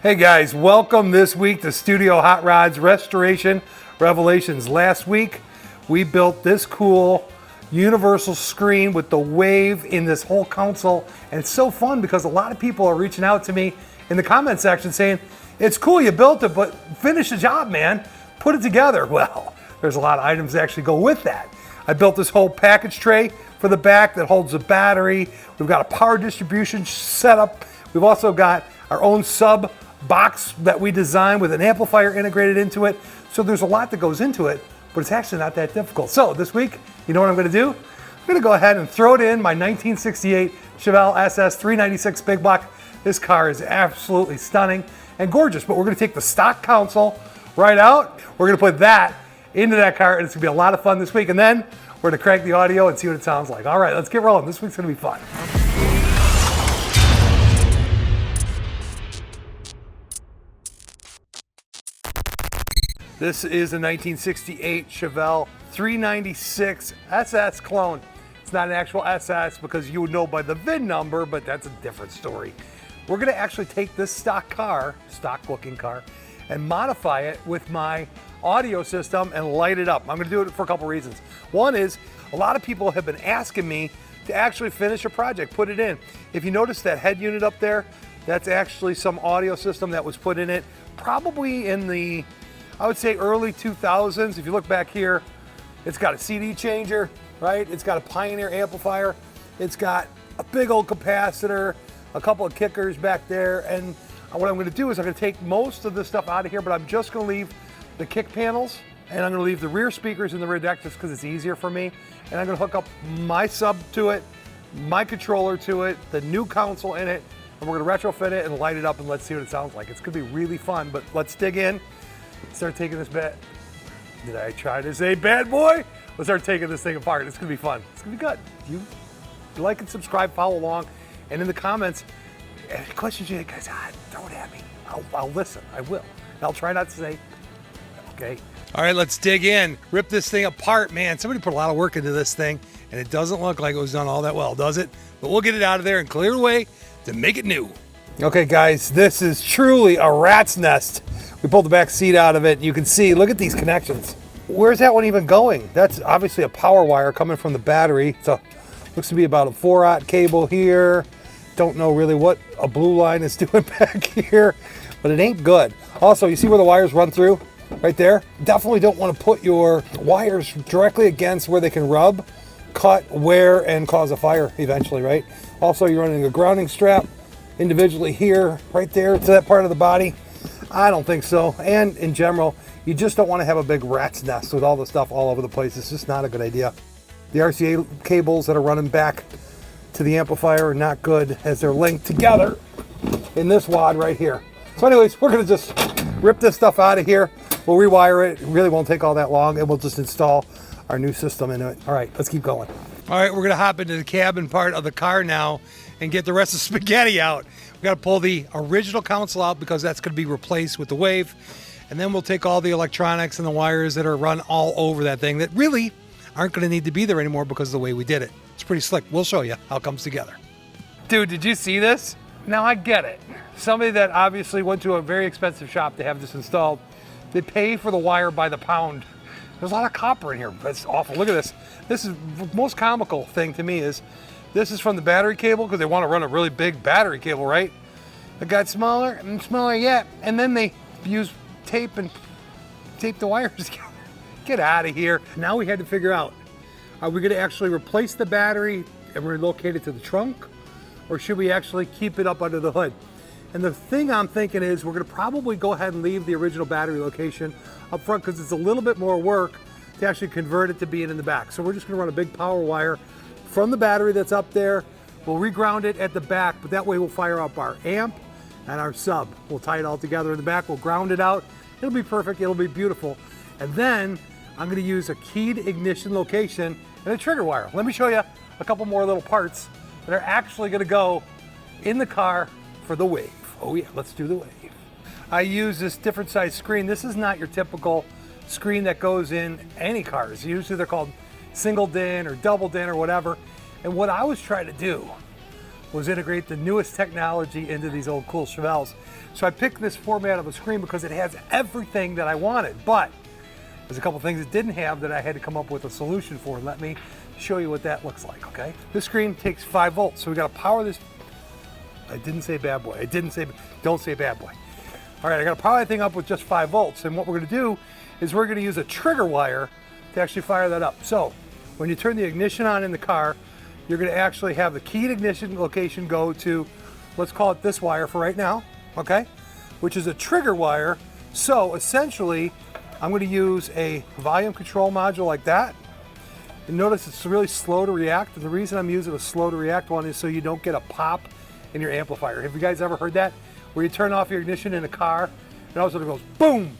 Hey guys, welcome this week to Studio Hotrods Restoration Revelations. Last week, we built this cool universal screen with the wave in this whole console. And it's so fun because a lot of people are reaching out to me in the comment section saying, it's cool you built it, but finish the job, man. Put it together. Well, there's a lot of items that actually go with that. I built this whole package tray for the back that holds the battery. We've got a power distribution setup. We've also got our own sub box that we designed with an amplifier integrated into it. So there's a lot that goes into it, but it's actually not that difficult. So this week, you know what I'm gonna do? I'm gonna go ahead and throw it in my 1968 Chevelle SS 396 big block. This car is absolutely stunning and gorgeous, but we're gonna take the stock console right out. We're gonna put that into that car, and it's gonna be a lot of fun this week. And then we're gonna crank the audio and see what it sounds like. All right, let's get rolling. This week's gonna be fun. This is a 1968 Chevelle 396 SS clone. It's not an actual SS because you would know by the VIN number, but that's a different story. We're gonna actually take this stock car, stock looking car, and modify it with my audio system and light it up. I'm gonna do it for a couple reasons. One is, a lot of people have been asking me to actually finish a project, put it in. If you notice that head unit up there, that's actually some audio system that was put in it, probably in the, I would say early 2000s. If you look back here, it's got a CD changer, right? It's got a Pioneer amplifier. It's got a big old capacitor, a couple of kickers back there. And what I'm gonna do is I'm gonna take most of this stuff out of here, but I'm just gonna leave the kick panels, and I'm gonna leave the rear speakers in the rear deck just because it's easier for me. And I'm gonna hook up my sub to it, my controller to it, the new console in it, and we're gonna retrofit it and light it up and let's see what it sounds like. It's gonna be really fun, but let's dig in. Start taking this did I try to say bad boy? Let's start taking this thing apart. It's gonna be fun. It's gonna be good. You like and subscribe, follow along, and in the comments, any questions you guys, throw it at me. I'll listen, I will. And I'll try not to say, okay. All right, let's dig in. Rip this thing apart, man. Somebody put a lot of work into this thing, and it doesn't look like it was done all that well, does it? But we'll get it out of there and clear the way to make it new. Okay, guys, this is truly a rat's nest. We pulled the back seat out of it. You can see, look at these connections. Where's that one even going? That's obviously a power wire coming from the battery. So looks to be about a 4/0 cable here. Don't know really what a blue line is doing back here, but it ain't good. Also, you see where the wires run through? Right there. Definitely don't want to put your wires directly against where they can rub, cut, wear, and cause a fire eventually, right? Also, you're running a grounding strap individually here, right there to that part of the body. I don't think so. And in general, you just don't want to have a big rat's nest with all the stuff all over the place. It's just not a good idea. The RCA cables that are running back to the amplifier are not good as they're linked together in this wad right here. So anyways, we're gonna just rip this stuff out of here. We'll rewire it. It really won't take all that long, and we'll just install our new system into it. All right, let's keep going. All right, we're gonna hop into the cabin part of the car now and get the rest of the spaghetti out. We gotta pull the original console out because that's gonna be replaced with the Wave. And then we'll take all the electronics and the wires that are run all over that thing that really aren't gonna need to be there anymore because of the way we did it. It's pretty slick. We'll show you how it comes together. Dude, did you see this? Now I get it. Somebody that obviously went to a very expensive shop to have this installed, they pay for the wire by the pound. There's a lot of copper in here. That's awful. Look at this. This is the most comical thing to me is this is from the battery cable because they want to run a really big battery cable, right? It got smaller and smaller yet. And then they use tape and tape the wires together. Get out of here. Now we had to figure out, are we going to actually replace the battery and relocate it to the trunk? Or should we actually keep it up under the hood? And the thing I'm thinking is we're going to probably go ahead and leave the original battery location up front because it's a little bit more work to actually convert it to being in the back. So we're just going to run a big power wire from the battery that's up there. We'll reground it at the back, but that way we'll fire up our amp and our sub. We'll tie it all together in the back. We'll ground it out. It'll be perfect. It'll be beautiful. And then I'm going to use a keyed ignition location and a trigger wire. Let me show you a couple more little parts that are actually going to go in the car for the Wave. Oh yeah, let's do the Wave. I use this different size screen. This is not your typical screen that goes in any cars. Usually they're called single din or double din or whatever. And what I was trying to do was integrate the newest technology into these old cool Chevelles. So I picked this format of a screen because it has everything that I wanted, but there's a couple things it didn't have that I had to come up with a solution for. Let me show you what that looks like, okay? This screen takes 5 volts, so we gotta power this. I didn't say bad boy. I didn't say, don't say bad boy. All right, I gotta power that thing up with just 5 volts, and what we're gonna do is we're gonna use a trigger wire to actually fire that up. So when you turn the ignition on in the car, you're gonna actually have the keyed ignition location go to, let's call it this wire for right now, okay? Which is a trigger wire. So essentially, I'm gonna use a volume control module like that. And notice it's really slow to react. And the reason I'm using a slow to react one is so you don't get a pop in your amplifier. Have you guys ever heard that? Where you turn off your ignition in a car and all of a sudden it goes boom.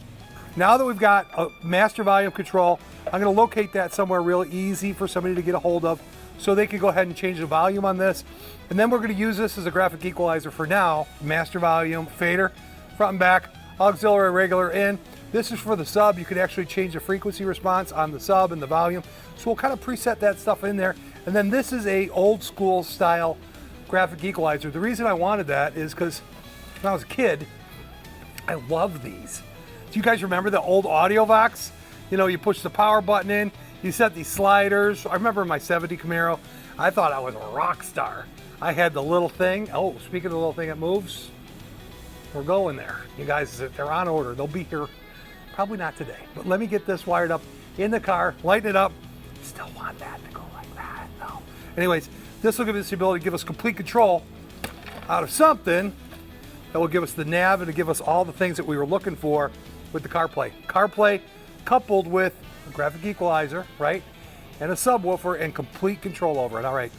Now that we've got a master volume control, I'm gonna locate that somewhere real easy for somebody to get a hold of so they can go ahead and change the volume on this. And then we're gonna use this as a graphic equalizer for now. Master volume, fader, front and back, auxiliary regular in. This is for the sub. You could actually change the frequency response on the sub and the volume. So we'll kind of preset that stuff in there. And then this is a old school style graphic equalizer. The reason I wanted that is because when I was a kid, I loved these. Do you guys remember the old AudioVox? You know, you push the power button in, you set these sliders. I remember in my 70 Camaro, I thought I was a rock star. I had the little thing. Oh, speaking of the little thing that moves, we're going there. You guys, they're on order. They'll be here, probably not today. But let me get this wired up in the car, lighten it up. Still want that to go like that, though. Anyways, this will give us the ability to give us complete control out of something that will give us the nav and to give us all the things that we were looking for with the CarPlay. CarPlay coupled with a graphic equalizer, right? And a subwoofer and complete control over it. All right,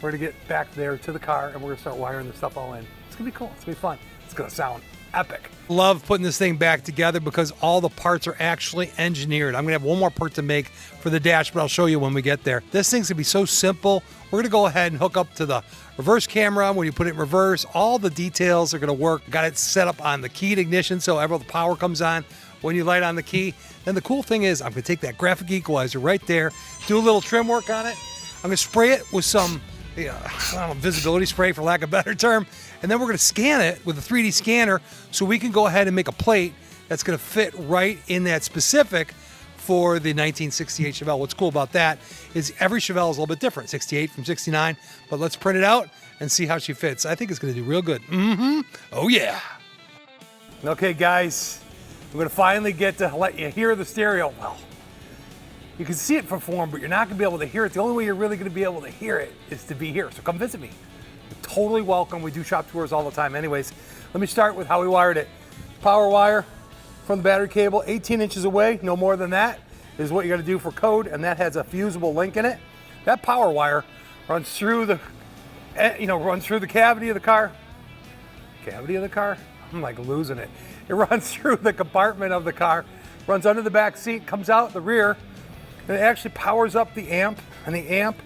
we're gonna get back there to the car and we're gonna start wiring the stuff all in. It's gonna be cool, it's gonna be fun. It's gonna sound epic. Love putting this thing back together because all the parts are actually engineered. I'm gonna have one more part to make for the dash, but I'll show you when we get there. This thing's gonna be so simple. We're gonna go ahead and hook up to the reverse camera. When you put it in reverse, all the details are gonna work. Got it set up on the keyed ignition so every the power comes on when you light on the key. Then the cool thing is I'm gonna take that graphic equalizer right there, do a little trim work on it. I'm gonna spray it with some I don't know, visibility spray for lack of a better term. And then we're gonna scan it with a 3D scanner so we can go ahead and make a plate that's gonna fit right in that specific for the 1968 Chevelle. What's cool about that is every Chevelle is a little bit different, 68 from 69, but let's print it out and see how she fits. I think it's gonna do real good. Oh yeah. Okay guys, we're gonna finally get to let you hear the stereo. Well, you can see it perform, but you're not gonna be able to hear it. The only way you're really gonna be able to hear it is to be here. So come visit me. You're totally welcome. We do shop tours all the time. Anyways, let me start with how we wired it. Power wire from the battery cable, 18 inches away, no more than that, is what you're gonna do for code, and that has a fusible link in it. That power wire runs through the, runs through the cavity of the car. Cavity of the car? I'm like losing it. It runs through the compartment of the car, runs under the back seat, comes out the rear, and it actually powers up the amp, and the amp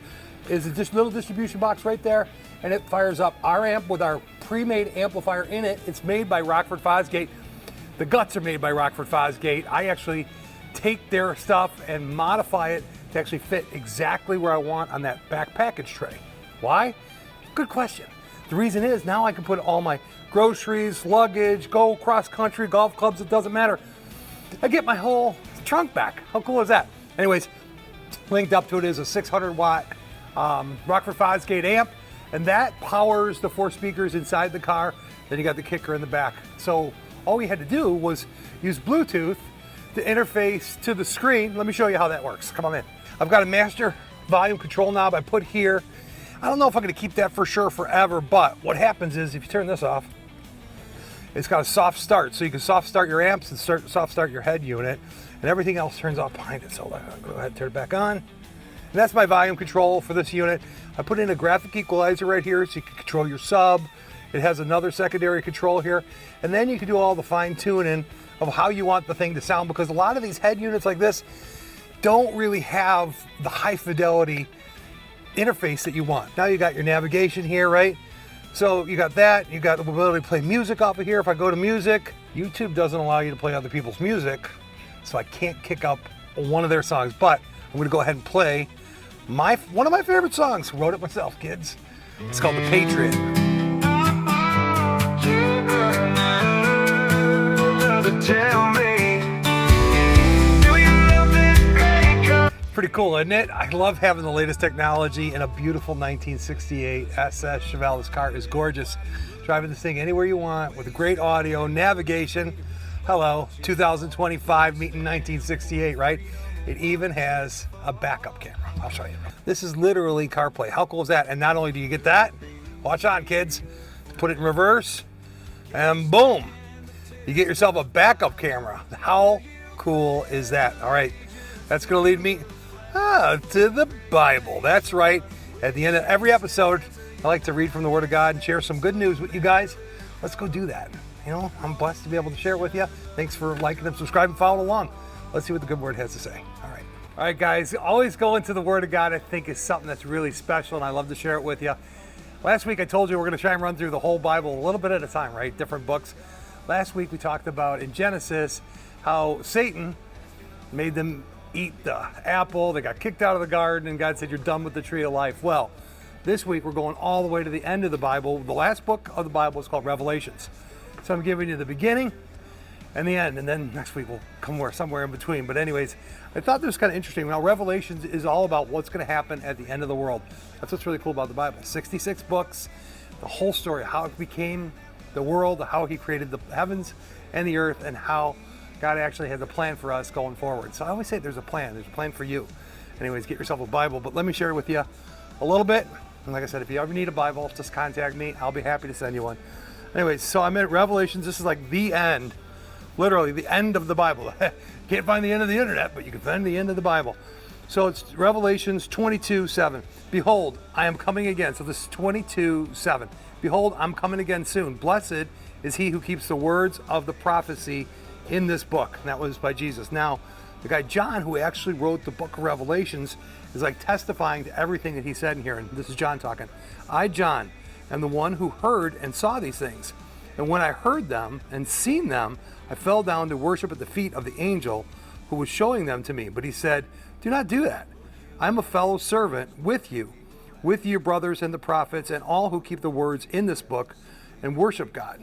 is a little distribution box right there, and it fires up our amp with our pre-made amplifier in it. It's made by Rockford Fosgate. The guts are made by Rockford Fosgate. I actually take their stuff and modify it to actually fit exactly where I want on that back package tray. Why? Good question. The reason is now I can put all my groceries, luggage, go cross country, golf clubs, it doesn't matter. I get my whole trunk back. How cool is that? Anyways, linked up to it is a 600 watt Rockford Fosgate amp, and that powers the 4 speakers inside the car. Then you got the kicker in the back. So all we had to do was use Bluetooth to interface to the screen. Let me show you how that works. Come on in. I've got a master volume control knob I put here. I don't know if I'm gonna keep that for sure forever, but what happens is if you turn this off, it's got a soft start. So you can soft start your amps and soft start your head unit, and everything else turns off behind it. So I'll go ahead and turn it back on. And that's my volume control for this unit. I put in a graphic equalizer right here so you can control your sub. It has another secondary control here. And then you can do all the fine tuning of how you want the thing to sound, because a lot of these head units like this don't really have the high fidelity interface that you want. Now you got your navigation here, right? So you got that, you got the ability to play music off of here. If I go to music, YouTube doesn't allow you to play other people's music, so I can't kick up one of their songs, but I'm gonna go ahead and play one of my favorite songs. Wrote it myself, kids. It's called the Patriot. Pretty cool, isn't it? I love having the latest technology in a beautiful 1968 SS Chevelle. This car is gorgeous. Driving this thing anywhere you want with great audio, navigation. Hello, 2025 meeting 1968, right? It even has a backup camera. I'll show you. This is literally CarPlay. How cool is that? And not only do you get that, watch on, kids. Put it in reverse, and boom, you get yourself a backup camera. How cool is that? All right, that's gonna lead me to the Bible. That's right. At the end of every episode, I like to read from the Word of God and share some good news with you guys. Let's go do that. You know, I'm blessed to be able to share it with you. Thanks for liking and subscribing, following along. Let's see what the good Word has to say. All right, guys, always go into the Word of God. I think is something that's really special, and I love to share it with you. Last week I told you we're going to try and run through the whole Bible a little bit at a time, right? Different books. Last week we talked about in Genesis how Satan made them eat the apple. They got kicked out of the garden, and God said, you're done with the tree of life. Well, this week we're going all the way to the end of the Bible. The last book of the Bible is called Revelations. So I'm giving you the beginning and the end, and then next week we'll come somewhere in between. But anyways, I thought this was kind of interesting. Now, Revelations is all about what's going to happen at the end of the world. That's what's really cool about the Bible. 66 books, the whole story, how it became the world, how he created the heavens and the earth, and how God actually has a plan for us going forward. So I always say there's a plan. There's a plan for you. Anyways, get yourself a Bible. But let me share with you a little bit. And like I said, if you ever need a Bible, just contact me. I'll be happy to send you one. Anyways, so I'm at Revelations. This is like the end, literally the end of the Bible. Can't find the end of the internet, but you can find the end of the Bible. So it's Revelations 22:7. Behold, I am coming again. So this is 22:7. Behold, I'm coming again soon. Blessed is he who keeps the words of the prophecy in this book. And that was by Jesus. Now, the guy John, who actually wrote the book of Revelations, is like testifying to everything that he said in here. And this is John talking. I, John, am the one who heard and saw these things. And when I heard them and seen them, I fell down to worship at the feet of the angel who was showing them to me. But he said, do not do that. I am a fellow servant with you, with your brothers and the prophets and all who keep the words in this book and worship God.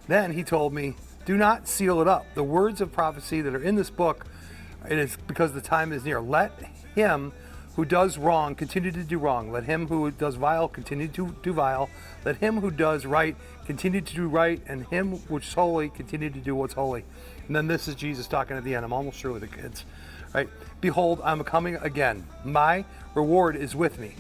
Then he told me, do not seal it up. The words of prophecy that are in this book, it is because the time is near. Let him who does wrong continue to do wrong. Let him who does vile continue to do vile. Let him who does right continue to do right. And him which is holy continue to do what's holy. And then this is Jesus talking at the end. I'm almost through with it, kids. Right? Behold, I'm coming again. My reward is with me,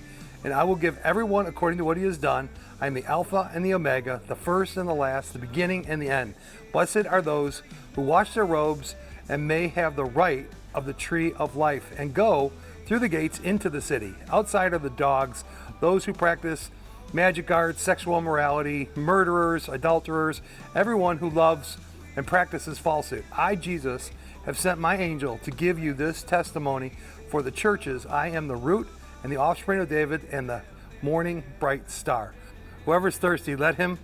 and I will give everyone according to what he has done. I am the Alpha and the Omega, the first and the last, the beginning and the end. Blessed are those who wash their robes and may have the right of the tree of life and go through the gates into the city. Outside are the dogs, those who practice magic arts, sexual immorality, murderers, adulterers, everyone who loves and practices falsehood. I, Jesus, have sent my angel to give you this testimony for the churches. I am the root and the offspring of David and the morning bright star. Whoever is thirsty, let him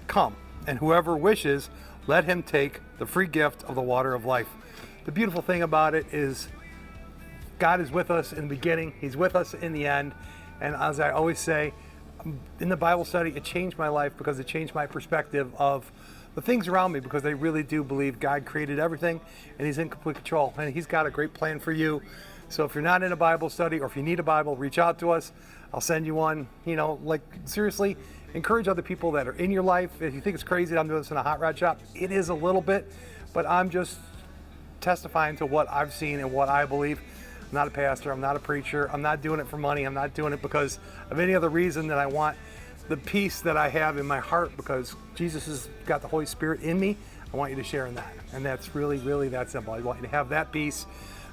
come, and whoever wishes, let him take the free gift of the water of life. The beautiful thing about it is God is with us in the beginning. He's with us in the end. And as I always say, in the Bible study, it changed my life because it changed my perspective of the things around me, because I really do believe God created everything and he's in complete control, and he's got a great plan for you. So if you're not in a Bible study, or if you need a Bible, reach out to us. I'll send you one. You know, like, seriously, encourage other people that are in your life. If you think it's crazy that I'm doing this in a hot rod shop, it is a little bit, but I'm just testifying to what I've seen and what I believe. I'm not a pastor. I'm not a preacher. I'm not doing it for money. I'm not doing it because of any other reason than I want the peace that I have in my heart, because Jesus has got the Holy Spirit in me. I want you to share in that. And that's really, really that simple. I want you to have that peace,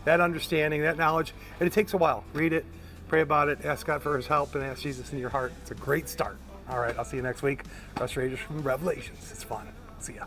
that understanding, that knowledge. And it takes a while. Read it, pray about it, ask God for his help, and ask Jesus in your heart. It's a great start. All right, I'll see you next week. Restorators from Revelations. It's fun. See ya.